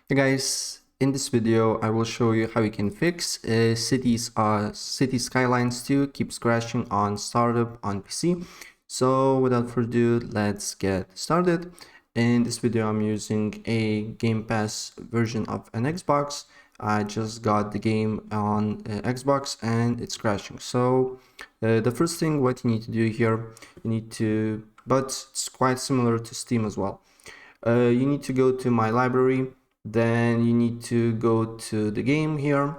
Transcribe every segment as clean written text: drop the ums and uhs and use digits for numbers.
Hey guys, in this video I will show you how you can fix City Skylines 2 keeps crashing on startup on PC. So without further ado, let's get started. In this video I'm using a Game Pass version of an Xbox. I just got the game on Xbox and it's crashing. So the first thing what you need to do here, but it's quite similar to Steam as well. You need to go to my library, then you need to go to the game here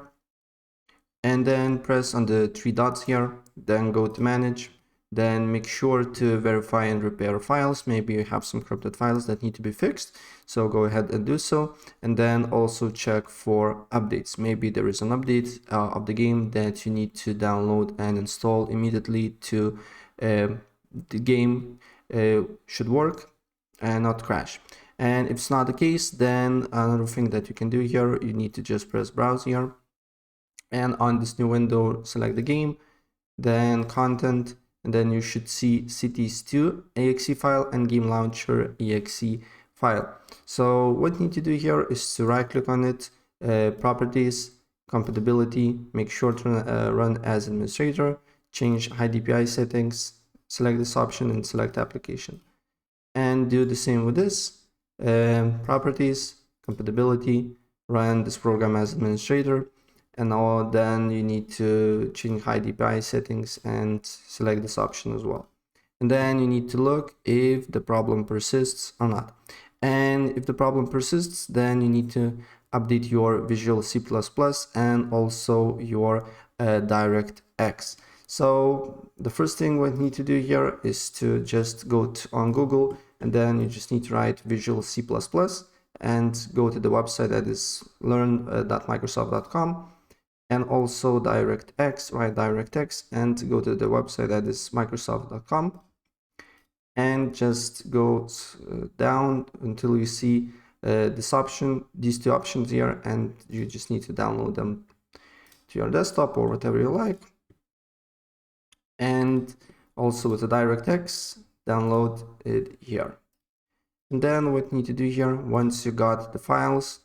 and then press on the three dots here, then go to manage, then make sure to verify and repair files. Maybe you have some corrupted files that need to be fixed, so go ahead and do so. And then also check for updates. Maybe there is an update of the game that you need to download and install immediately to the game should work and not crash. And if it's not the case, then another thing that you can do here, you need to just press browse here, and on this new window select the game, then content, and then you should see cities 2 exe file and game launcher exe file. So what you need to do here is to right click on it, properties, compatibility, make sure to run as administrator, change high DPI settings, select this option and select application, and do the same with this. Properties, compatibility, run this program as administrator, and now then you need to change high DPI settings and select this option as well. And then you need to look if the problem persists or not. And if the problem persists, then you need to update your Visual C++ and also your DirectX. So the first thing we need to do here is to just go on Google, and then you just need to write Visual C++ and go to the website that is learn.microsoft.com, and also DirectX, write DirectX and go to the website that is microsoft.com, and just go down until you see these two options here, and you just need to download them to your desktop or whatever you like. And also with the DirectX, download it here. And then what you need to do here, once you got the files,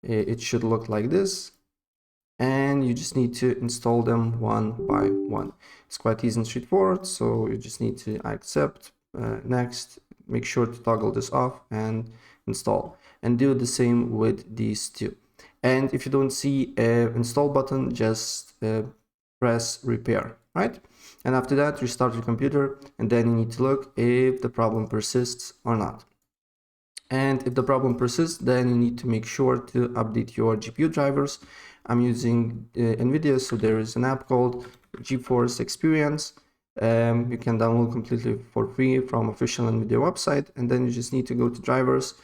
it should look like this, and you just need to install them one by one. It's quite easy and straightforward, so you just need to accept, next, make sure to toggle this off and install, and do the same with these two. And if you don't see an install button, just press repair, right? And after that, restart your computer, and then you need to look if the problem persists or not. And if the problem persists, then you need to make sure to update your GPU drivers. I'm using NVIDIA, so there is an app called GeForce Experience. You can download completely for free from official NVIDIA website, and then you just need to go to drivers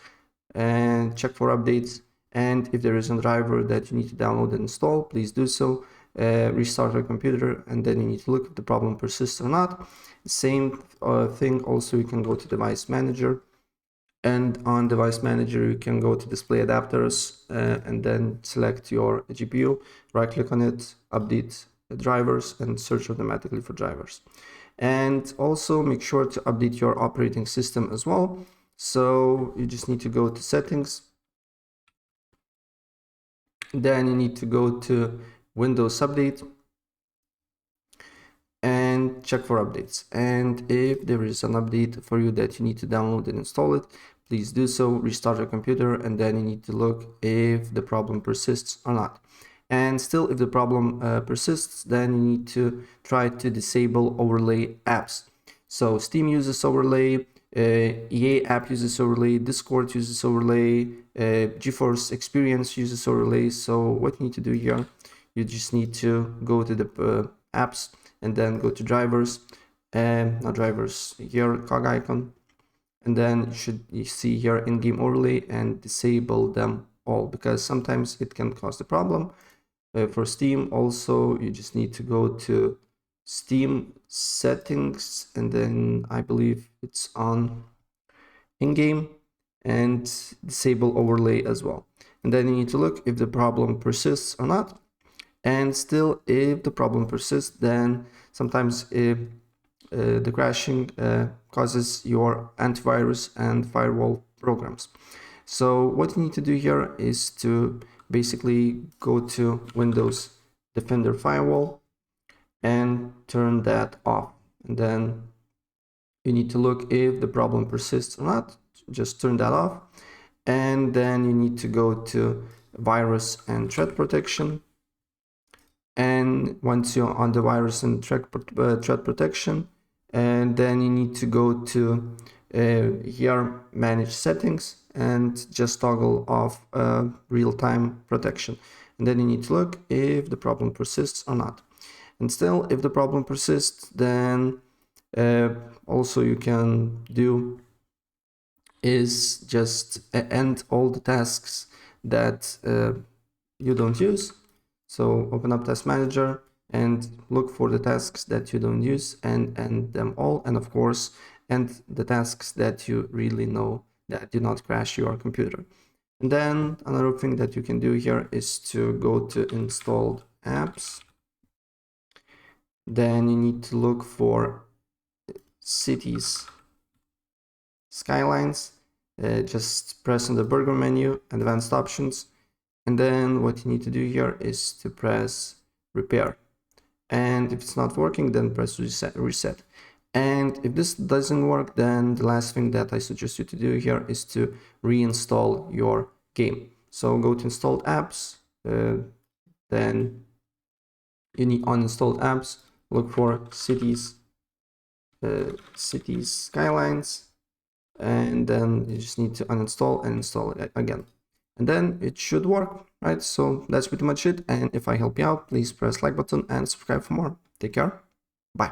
and check for updates. And if there is a driver that you need to download and install, please do so. Restart your computer, and then you need to look if the problem persists or not. Same thing, also you can go to device manager, and on device manager you can go to display adapters and then select your GPU, right click on it, update the drivers, and search automatically for drivers. And also make sure to update your operating system as well. So you just need to go to settings, then you need to go to Windows Update and check for updates. And if there is an update for you that you need to download and install it, please do so. Restart your computer, and then you need to look if the problem persists or not. And still, if the problem persists, then you need to try to disable overlay apps. So Steam uses overlay, EA app uses overlay, Discord uses overlay, GeForce Experience uses overlay. So what you need to do here, you just need to go to the apps and then go to drivers, and not drivers, here cog icon, and then you see here in-game overlay, and disable them all, because sometimes it can cause the problem. For Steam also, you just need to go to Steam settings, and then I believe it's on in-game, and disable overlay as well. And then you need to look if the problem persists or not. And still, if the problem persists, then sometimes the crashing causes your antivirus and firewall programs. So what you need to do here is to basically go to Windows Defender Firewall and turn that off. And then you need to look if the problem persists or not. Just turn that off. And then you need to go to virus and threat protection. And once you're on the virus and threat protection, and then you need to go to here, manage settings, and just toggle off real-time protection. And then you need to look if the problem persists or not. And still, if the problem persists, then also you can do is just end all the tasks that you don't use. So open up Task Manager and look for the tasks that you don't use and end them all. And of course, end the tasks that you really know that do not crash your computer. And then another thing that you can do here is to go to installed apps. Then you need to look for Cities Skylines. Just press on the burger menu, advanced options. And then what you need to do here is to press repair. And if it's not working, then press reset. And if this doesn't work, then the last thing that I suggest you to do here is to reinstall your game. So go to installed apps, then you need uninstalled apps, look for Cities Skylines, and then you just need to uninstall and install it again. And then it should work, right? So that's pretty much it. And if I help you out, please press like button and subscribe for more. Take care. Bye.